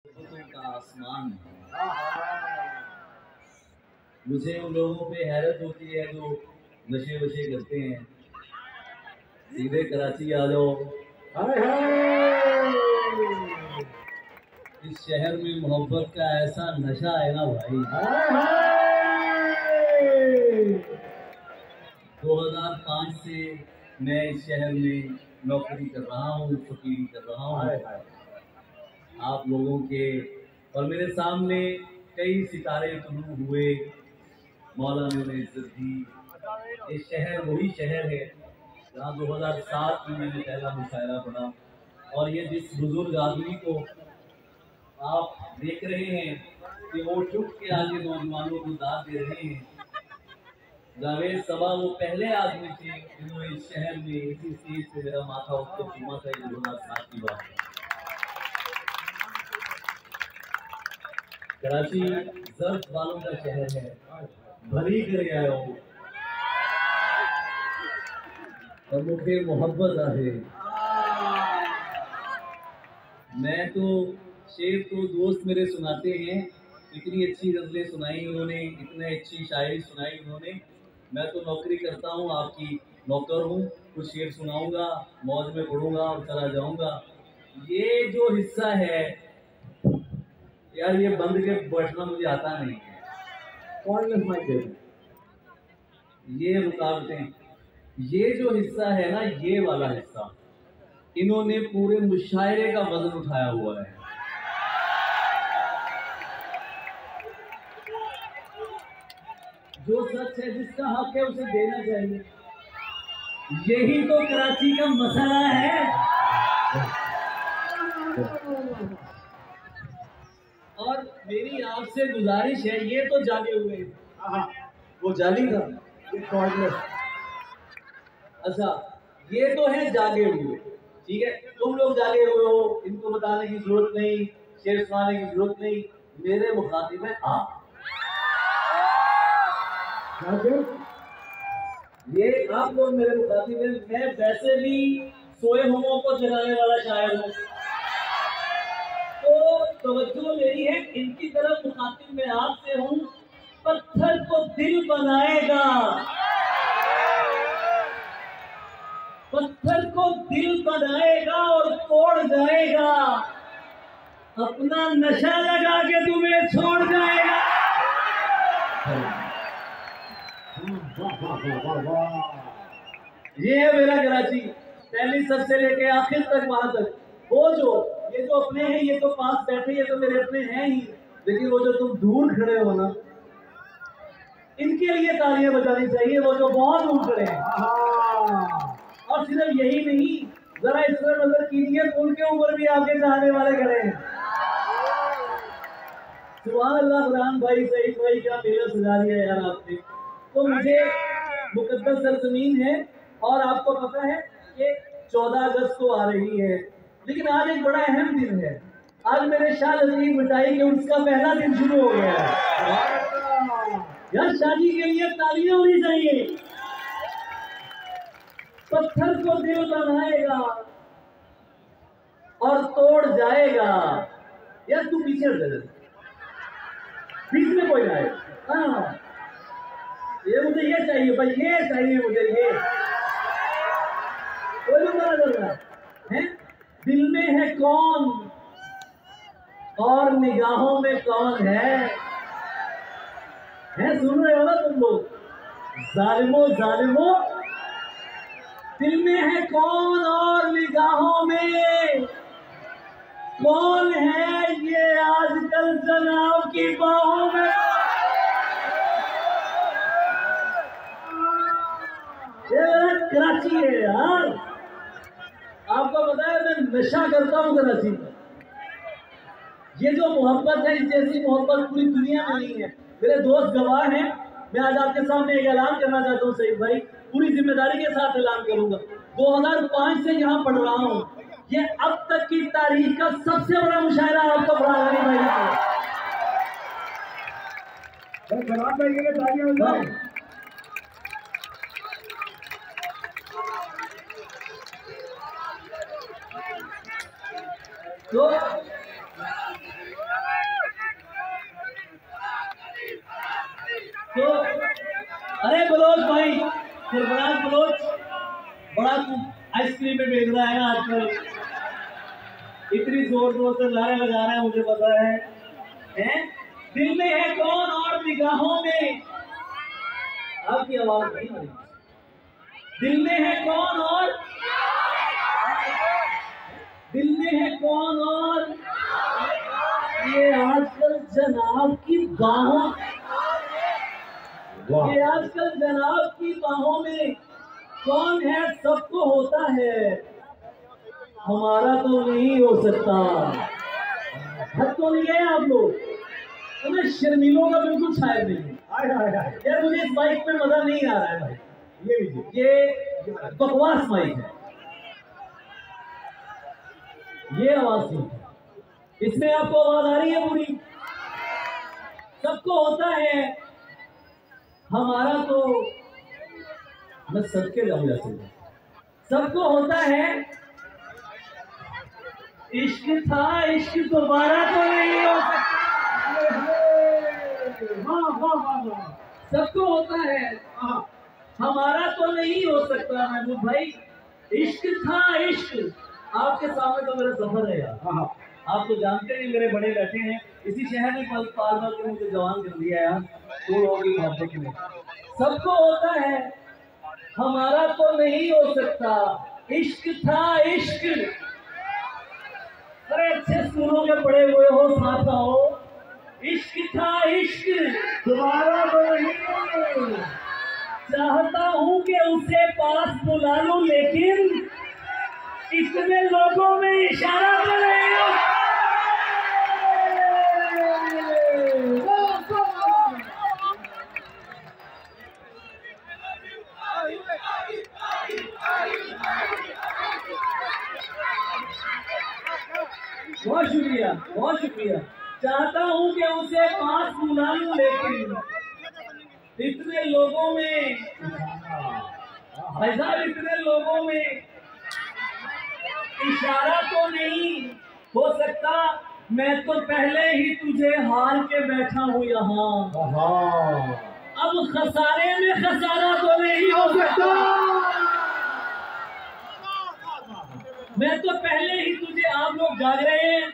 मोहब्बतों का आसमान है। मुझे उन लोगों पे हैरत होती है जो नशे वशे करते हैं। सीधे कराची आ जाओ। इस शहर में मोहब्बत का ऐसा नशा है ना भाई। 2005 से मैं इस शहर में नौकरी कर रहा हूँ, फकीरी कर रहा हूँ आप लोगों के। और मेरे सामने कई सितारे तुलू हुए, मौला ने उन्हें इज्जत दी। ये शहर वही शहर है जहाँ 2007 में मैंने पहला मुशायरा पढ़ा। और ये जिस बुजुर्ग आदमी को आप देख रहे हैं कि वो चुप के आगे नौजवानों को दाद दे रहे हैं, जावेद सबा वो पहले आदमी थे जिन्होंने इस शहर में इसी स्टेज पे मेरा माथा उठ के चूमा था। 2007 की बात है। कराची जर्द वालों का शहर है, भरी कर आया हूँ और मुझे मोहब्बत आहे। मैं तो शेर तो दोस्त मेरे सुनाते हैं, इतनी अच्छी गजलें सुनाई उन्होंने, इतनी अच्छी शायरी सुनाई उन्होंने। मैं तो नौकरी करता हूँ, आपकी नौकर हूँ। कुछ शेर सुनाऊंगा, मौज में पढ़ूंगा और चला जाऊंगा। ये जो हिस्सा है यार, ये बंद के बैठना मुझे आता नहीं है। ये रुकावटें, ये जो हिस्सा है ना, ये वाला हिस्सा इन्होंने पूरे मुशायरे का वजन उठाया हुआ है। जो सच है, जिसका हक है, उसे देना चाहिए। यही तो कराची का मसला है। और मेरी आपसे गुजारिश है, ये तो जागे हुए, वो जाली था, ये कॉर्डलेस। अच्छा, ये तो है जागे हुए, ठीक है। तुम लोग जागे हुए हो, इनको बताने की जरूरत नहीं, शेर सुनाने की जरूरत नहीं। मेरे मुखातिब है आप। ये आप लोग मेरे मुखातिब हैं। मैं वैसे भी सोए हुओं को जगाने वाला शायर हूँ, तो तवज्जो मेरी है इनकी तरफ मुखातिब मैं आपसे हूँ। पत्थर को दिल बनाएगा, पत्थर को दिल बनाएगा और तोड़ जाएगा, अपना नशा लगा के तुम्हें छोड़ जाएगा। ये है मेरा कराची, पहली सद से लेके आखिर तक, वहां तक। वो जो ये जो अपने हैं, ये तो पास बैठे, ये तो मेरे अपने हैं ही, लेकिन वो जो तुम दूर खड़े हो ना, इनके लिए तालियां बजानी चाहिए। वो जो बहुत दूर खड़े हैं। और सिर्फ यही नहीं, जरा इस तरह नजर कीजिए, पुल के ऊपर भी आपके चाहने वाले खड़े हैं। सुभान अल्लाह। फरहान भाई, सईद भाई, क्या मेला सजा दिया यार आपने। तो मुझे मुकद्दस सरजमीन है, और आपको पता है कि 14 अगस्त को आ रही है, लेकिन आज एक बड़ा अहम दिन है। आज मेरे शाह लतीफ मिठाई के उसका पहला दिन शुरू हो गया है। यार शादी के लिए तालियां होनी चाहिए। पत्थर को दिल बनाएगा और तोड़ जाएगा। यार तू पीछे हट जा, बीच में कोई आए। हाँ, ये मुझे ये चाहिए भाई, ये चाहिए मुझे, ये कोई भी मना कर रहा है। दिल में है कौन और निगाहों में कौन है? सुन रहे हो ना तुम लोग? जालिमो जालिमो, दिल में है कौन और निगाहों में कौन है? ये आजकल जनाब की बाहों में। कराची है यार, आपको पता है मैं नशा करता हूँ कराची में। ये जो मोहब्बत है, इस जैसी मोहब्बत पूरी दुनिया में नहीं है। मेरे दोस्त गवाह हैं। मैं आज आपके सामने एक ऐलान करना चाहता हूँ सईद भाई, पूरी जिम्मेदारी के साथ ऐलान करूंगा। 2005 से यहाँ पढ़ रहा हूँ, ये अब तक की तारीख का सबसे बड़ा मुशायरा आपको फरहान भाई ने। तो तो अरे बलोच भाई, सरफराज बलोच बड़ा आइसक्रीम में बेच रहा है ना आजकल, इतनी जोर जोर से नारे लगा रहा है, मुझे पता है? दिल में है कौन और निगाहों में, आपकी आवाज नहीं आ रही, दिल में है कौन और, दिल में है कौन और ये आजकल जनाब की बाहों, ये आजकल जनाब की बाहों में कौन है, सबको होता है, हमारा तो नहीं हो सकता। हद तो नहीं है आप लोग, तुम्हें शर्मीलों का बिल्कुल शायद नहीं है यार। मुझे इस माइक में मजा नहीं आ रहा है भाई, ये बकवास माइक है, ये आवाज नहीं है, इसमें आपको आवाज आ रही है पूरी, सबको होता है, हमारा तो, मैं सबके जाऊं जैसे, सबको होता है, इश्क था इश्क दोबारा तो नहीं हो सकता, सबको होता है, हमारा तो नहीं हो सकता। महबूब भाई, इश्क था इश्क, आपके सामने तो मेरा सफर है यार, आप तो जानते हैं मेरे बड़े बैठे हैं इसी शहर में, पाल के मुझे जवान कर दिया यार, तो होगी मोहब्बत में, सबको होता है, हमारा तो नहीं हो सकता, इश्क था इश्क। अरे अच्छे स्कूलों में पढ़े हुए हो, साथ आओ, इश्क था इश्क दोबारा तो नहीं, चाहता हूं कि उसे पास बुला लूं, लेकिन इतने लोगों में इशारा तो नहीं हो, बहुत शुक्रिया बहुत शुक्रिया। चाहता हूं कि उसे पास बुला लूं, लेकिन इतने लोगों में, भाई साहब इतने लोगों में इशारा तो नहीं हो सकता, मैं तो पहले ही तुझे हार के बैठा हूं यहाँ, अब खसारे में खसारा तो नहीं हो सकता, मैं तो पहले ही तुझे, आप लोग जाग रहे हैं,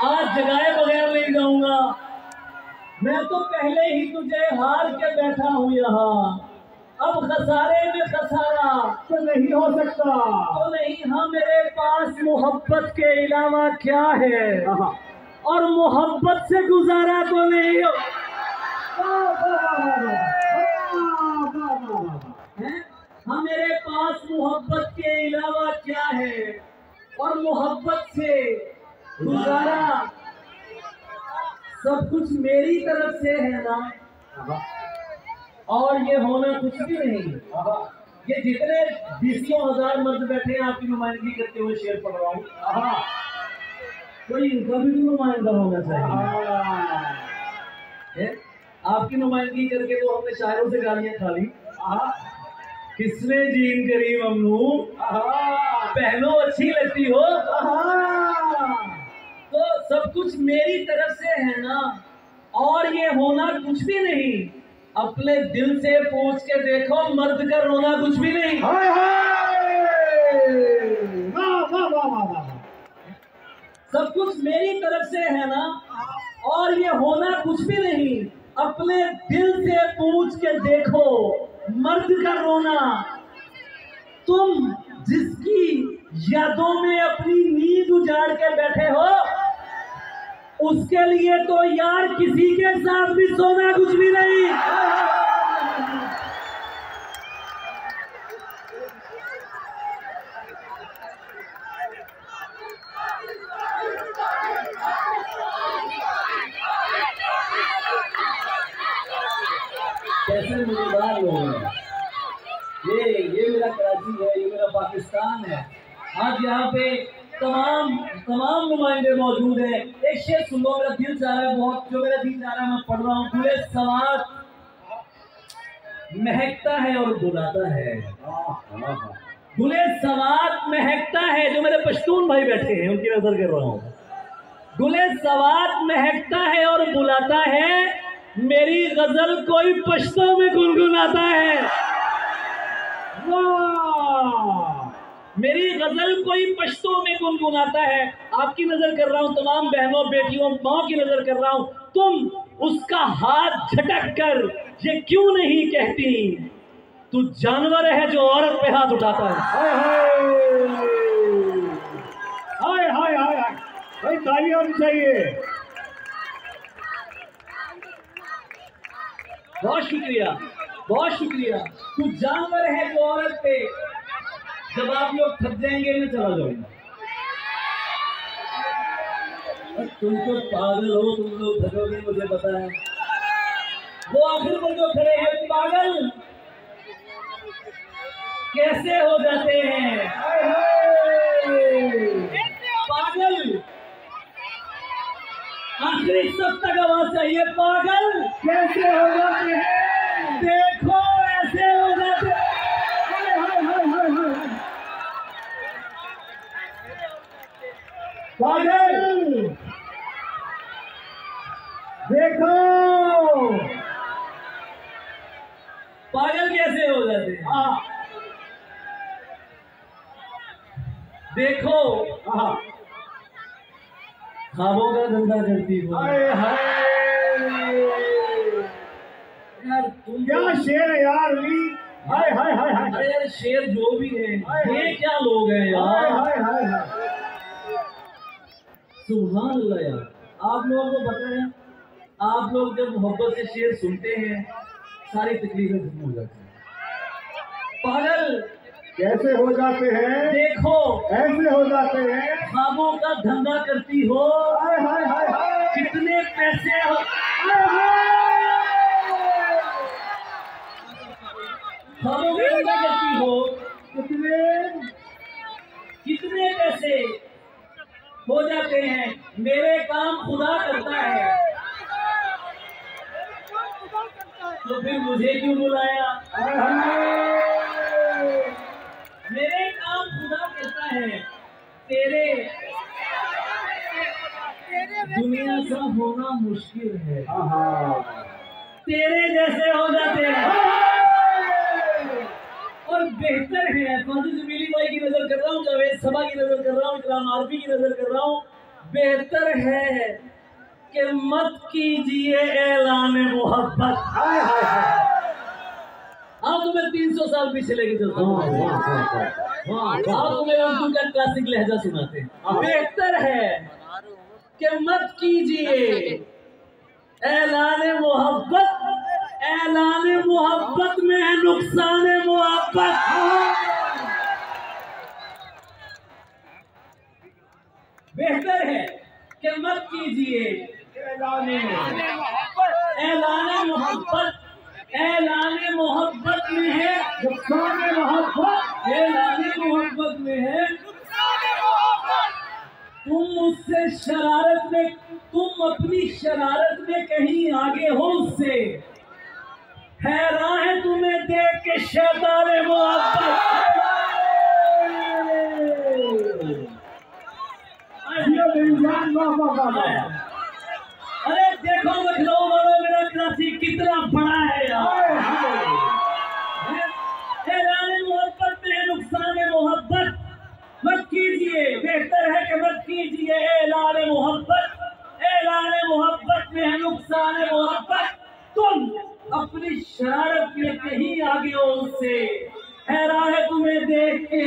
आज जगाए बगैर नहीं जाऊंगा, मैं तो पहले ही तुझे हार के बैठा हूं यहाँ, अब खसारे में खसारा तो नहीं हो सकता, तो नहीं, हाँ मेरे पास मोहब्बत के अलावा क्या है, और मोहब्बत से गुजारा तो नहीं हो, हाँ मेरे पास मोहब्बत के अलावा क्या है, और मोहब्बत से गुजारा सब कुछ मेरी तरफ से है ना, और ये होना कुछ भी नहीं। ये जितने 20,000 मर्द बैठे हैं आपकी नुमाइंदगी करते हुए शेर पढ़ रहा हूँ, कोई इनका भी नुमाइंदा होना चाहिए, आपकी नुमाइंदगी करके तो हमने शायरों से गालियां खा ली, किसने जीन करी ममनू, पहनो अच्छी लगती हो, तो सब कुछ मेरी तरफ से है ना, और ये होना कुछ भी नहीं, अपने दिल से पूछ के देखो, मर्द का रोना कुछ भी नहीं, सब कुछ मेरी तरफ से है ना, और ये होना कुछ भी नहीं, अपने दिल से पूछ के देखो, मर्द का रोना, तुम जिसकी यादों में अपनी नींद उजाड़ के बैठे हो, उसके लिए तो यार किसी के साथ भी सोना कुछ भी नहीं। कैसे मजेदार लोग हैं, ये मेरा कराची है, ये मेरा पाकिस्तान है, आज यहाँ पे तमाम नुमाइंदे मौजूद हैं। एक शेर सुन लो, मेरा दिल चाह रहा है बहुत, जो मेरा दिल चाह रहा है मैं पढ़ रहा हूँ। गुले सवात महकता है और बुलाता है, गुले सवात महकता है, जो मेरे पश्तून भाई बैठे हैं उनकी नजर कर रहा हूँ। गुले सवात महकता है और बुलाता है, मेरी गजल कोई पश्तो में गुनगुनाता है। वाह, मेरी गजल कोई पश्तो में गुनगुनाता है। आपकी नजर कर रहा हूं, तमाम बहनों बेटियों माँ की नजर कर रहा हूं, तुम उसका हाथ झटक कर ये क्यों नहीं कहती तू जानवर है जो औरत पे हाथ उठाता है। हाय हाय हाय हाय हाय, भाई ताली होनी चाहिए। बहुत शुक्रिया, बहुत शुक्रिया। तू जानवर है जो औरत पे। जब आप लोग थक जाएंगे मैं चला जाऊंगा। तुम तो पागल हो, तुम लोग थकोगे मुझे पता है। वो आखिर में जो खड़े हैं पागल कैसे हो जाते हैं। हाय हाय, पागल आखिरी सब तक आवाज चाहिए। पागल कैसे हो जाते हैं। देखो ऐसे हो जाते हैं। हाय हाय हाय हाय हाय, पागल देखो। पागल कैसे हो जाते हैं। हाँ देखो हाँ, ख्वाबों का धंधा करती हो। हाय हाय, यार तुम क्या शेर है यार अली। हाय हाय हाय हाय, अरे यार शेर जो भी है हाय, ये हाय। क्या लोग हैं हाय यार। हाय हाय हाय, सुभान अल्लाह यार। आप लोगों को पता है, आप लोग जब मोहब्बत से शेर सुनते हैं सारी तकलीफें खत्म हो जाती हैं। पागल कैसे हो जाते हैं। देखो ऐसे हो जाते हैं। ख्वाबों का धंधा करती हो। हाय हाय हाय हाय, कितने पैसे हो। हाय हाय, ख्वाबों का धंधा करती हो। कितने कितने पैसे हो जाते हैं। मेरे काम खुदा करता है तो फिर मुझे क्यों बुलाया। हाय हाय, मेरे काम खुदा करता है। तेरे दुनिया सा होना मुश्किल है। तेरे जैसे हो जाते हैं और बेहतर है। फाजिल जमीली भाई की नजर कर रहा हूँ, जावेद सबा की नजर कर रहा हूँ, इकराम आरफी की नजर कर रहा हूँ। बेहतर है कि मत कीजिए ऐलान मोहब्बत। हाय हाय हाय, हाँ तुम्हें 300 साल पीछे लेके चलता हूँ। आप तुम्हें उर्दू का क्लासिक लहजा सुनाते हैं। बेहतर है कि मत कीजिए ऐलान मोहब्बत। ऐलान मोहब्बत में है नुकसान मोहब्बत। बेहतर है कि मत कीजिए ऐलान मोहब्बत। ऐलान मोहब्बत में है नुकसान मोहब्बत। ऐलान मोहब्बत में है तुम मुझसे शरारत में, तुम अपनी शरारत में कहीं आगे हो उससे। हैरान है तुम्हें देख के शैतान मोहब्बत। अरे देखो लखनऊ वालों मेरा कराची कितना बड़ा है यार। ऐलान मोहब्बत में है नुकसान मोहब्बत। मत कीजिए, बेहतर है कि मत कीजिए ऐलान मोहब्बत। ऐलान मोहब्बत में है नुकसान मोहब्बत। तुम अपनी शरारत में कहीं आगे हो उससे। हैरान है तुम्हें देख के।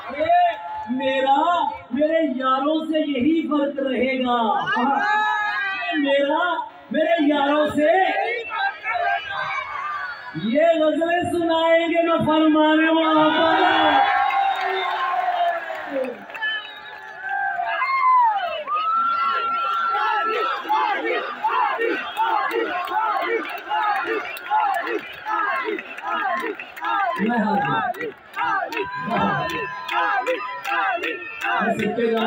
अरे मेरे यारों से यही फर्क रहेगा। मेरे यारों से ये गजलें सुनाएंगे मैं फरमाने वाला। मैं हार गया।